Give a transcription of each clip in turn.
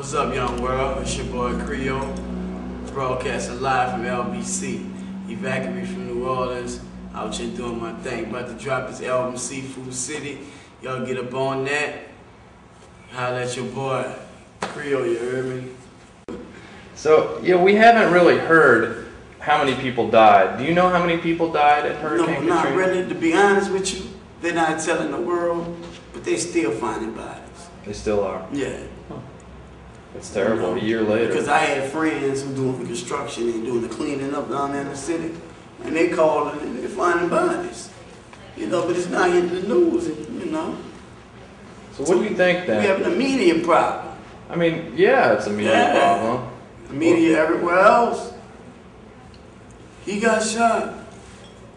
What's up, young world? It's your boy Cre'o, broadcasting live from LBC. Evacuated from New Orleans, out here doing my thing. About to drop this album, Seafood City. Y'all get up on that. Holla at your boy Cre'o, you heard me? So, yeah, we haven't really heard how many people died. Do you know how many people died at Hurricane Katrina? No, not really. To be honest with you, they're not telling the world, but they still finding bodies. They still are? Yeah. Huh. That's terrible, a year later. Because I had friends who doing the construction and doing the cleaning up down there in the city, and they calling and they're finding bodies. You know, but it's not hitting the news, you know. So what do you think then? We having a media problem. I mean, yeah, it's a media problem. The media everywhere else. He got shot.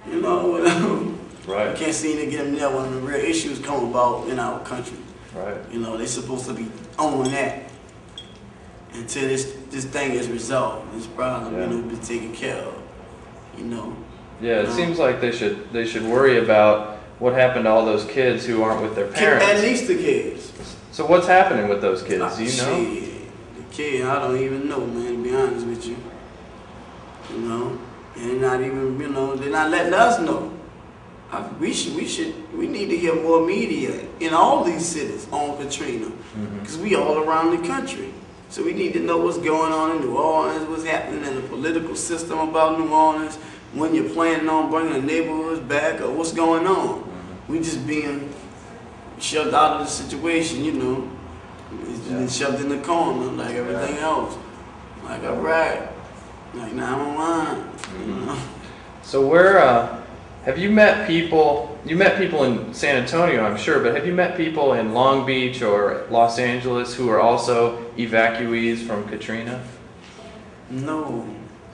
You know, whatever. Right. I can't seem to get him there when the real issues come about in our country. Right. You know, they're supposed to be on that until this thing is resolved, this problem, you know, be taken care of. You know. Yeah, it seems like they should worry about what happened to all those kids who aren't with their parents. At least the kids. So what's happening with those kids? Do you know? The kid, I don't even know, man, to be honest with you. You know, and they're not even, you know, they're not letting us know. We need to hear more media in all these cities on Katrina, because we all around the country. So we need to know what's going on in New Orleans, what's happening in the political system about New Orleans, when you're planning on bringing the neighborhoods back, or what's going on. We just being shoved out of the situation, you know. It's been shoved in the corner like everything else. Like, all right, like 911, you know. So where, have you met people, you met people in San Antonio, I'm sure, but have you met people in Long Beach or Los Angeles who are also evacuees from Katrina? No.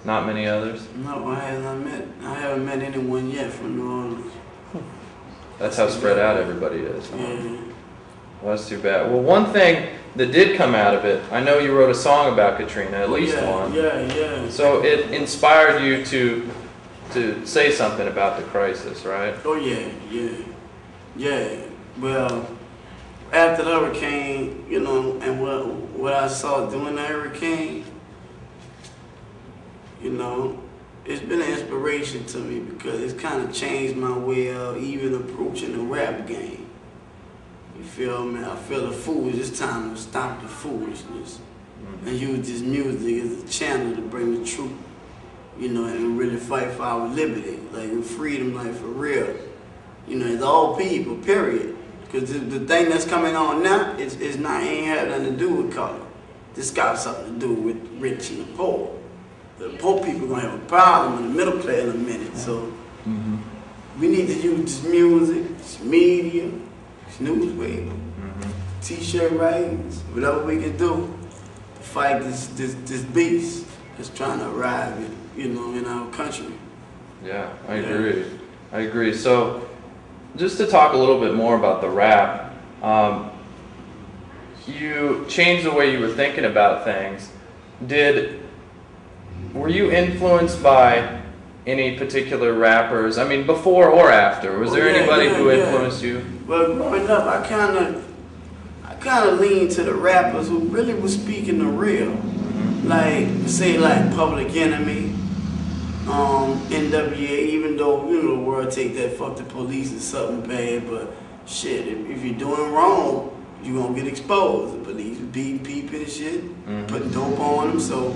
Not many others? No, I haven't met anyone yet from New Orleans. That's how spread out everybody is. Huh? Yeah. Well, that's too bad. Well, one thing that did come out of it, I know you wrote a song about Katrina, at least one. Yeah. So it inspired you to say something about the crisis, right? Oh yeah. Well, after the hurricane, you know, and what I saw during the hurricane, you know, it's been an inspiration to me because it's kind of changed my way of even approaching the rap game. You feel me? I feel the foolish. It's time to stop the foolishness and use this music as a channel to bring the truth. You know, and really fight for our liberty, like in freedom, like for real. You know, it's all people, period. Because the thing that's coming on now ain't had nothing to do with color. This got something to do with rich and the poor. The poor people are gonna have a problem in the middle class in a minute. So we need to use this music, this media, this newspaper, t-shirt writings, whatever we can do to fight this beast that's trying to arrive in our country. Yeah, I agree. So, just to talk a little bit more about the rap, you changed the way you were thinking about things. Were you influenced by any particular rappers? I mean, before or after? Was there anybody who influenced you? Well, growing up, I kind of leaned to the rappers who really was speaking the real. Like, say, like Public Enemy, NWA, even though, you know, the world take that fuck the police is something bad, but shit, if you're doing wrong, you're gonna get exposed. The police beating people and shit, putting dope on them, so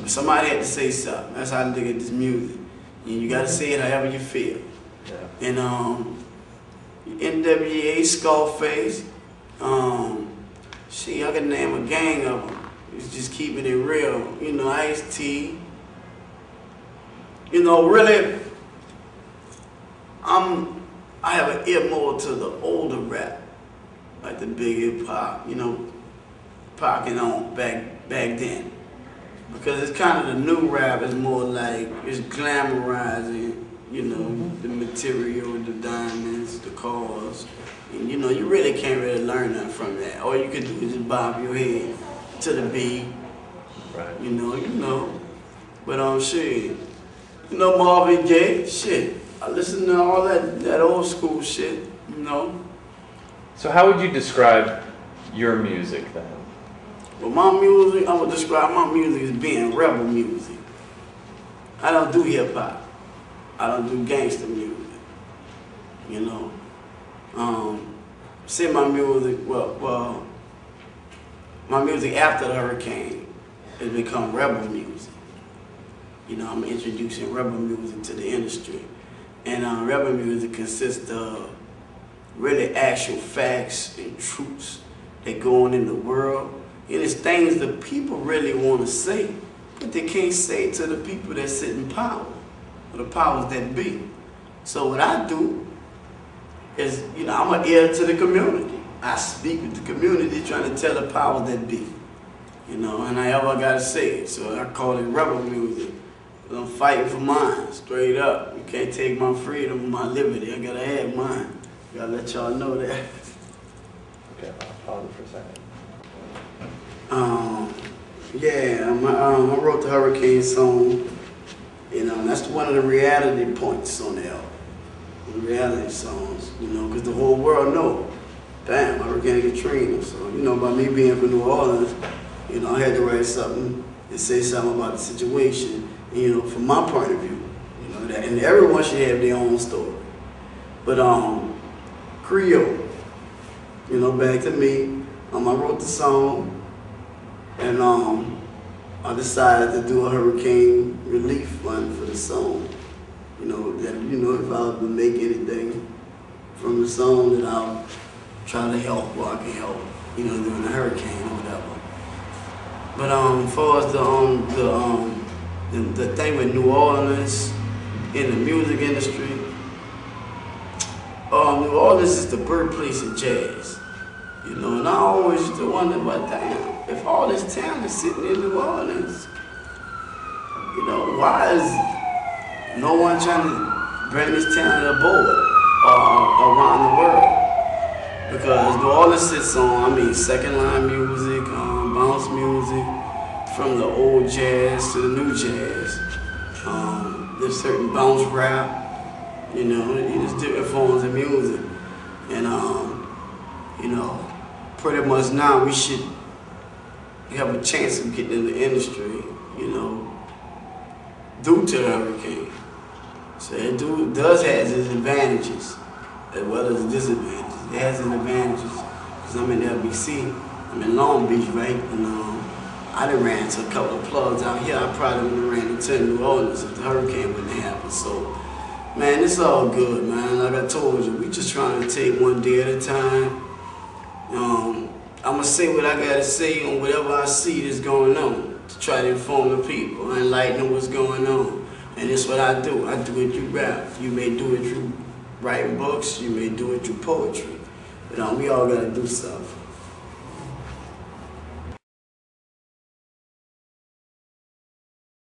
somebody had to say something. That's how I look at this music. And you gotta say it however you feel. Yeah. And NWA, Scarface, shit, I can name a gang of them. It's just keeping it real. You know, Ice-T. You know, really, I have an ear more to the older rap, like the big hip hop, you know, Pac on back then. Because it's kind of the new rap is more like, it's glamorizing, you know, the material, the diamonds, the cars. And you know, you really can't really learn nothing from that. All you can do is just bob your head to the beat. Right. You know. But shit. You know, Marvin Gaye, shit. I listen to all that old school shit, you know. So how would you describe your music then? But my music, I would describe my music as being rebel music. I don't do hip hop. I don't do gangster music. You know. Say my music, well, my music after the hurricane has become rebel music. You know, I'm introducing rebel music to the industry. And rebel music consists of really actual facts and truths that go on in the world. And it's things that people really want to say, but they can't say to the people that sit in power, or the powers that be. So what I do is, you know, I'm an ear to the community. I speak with the community trying to tell the powers that be. You know, and I ever gotta say it. So I call it rebel music. I'm fighting for mine, straight up. You can't take my freedom, my liberty. I gotta have mine. Gotta let y'all know that. Okay, I'll pause it for a second. I wrote the Hurricane song. You know, and that's one of the reality points on the album. The reality songs, you know, because the whole world know. Damn, Hurricane Katrina. So, you know, by me being from New Orleans, you know, I had to write something and say something about the situation, you know, from my point of view. You know, that, and everyone should have their own story. But Cre'o, you know, back to me. I wrote the song, and I decided to do a hurricane relief fund for the song. You know, that, you know, if I was to make anything from the song, that I'll try to help where I can help, you know, during the hurricane or whatever. But as far as the thing with New Orleans in the music industry, New Orleans is the birthplace of jazz. You know, and I always used to wonder about, damn, if all this talent is sitting in New Orleans, you know, why is no one trying to bring this talent aboard around the world? Because New Orleans sits on, I mean, second line music, bounce music, from the old jazz to the new jazz. There's certain bounce rap, you know, there's different forms of music. And, you know, pretty much now we should have a chance of getting in the industry, you know, due to the hurricane. So it does have its advantages as well as disadvantages. It has its advantages because I'm in LBC, I'm in Long Beach, right? And I done ran into a couple of plugs out here. I probably would have ran into New Orleans if the hurricane wouldn't have happened. So, man, it's all good, man. Like I told you, we just trying to take one day at a time. I'm going to say what I got to say on whatever I see that's going on to try to inform the people, enlighten them what's going on. And it's what I do. I do it through rap. You may do it through writing books. You may do it through poetry. But we all got to do stuff.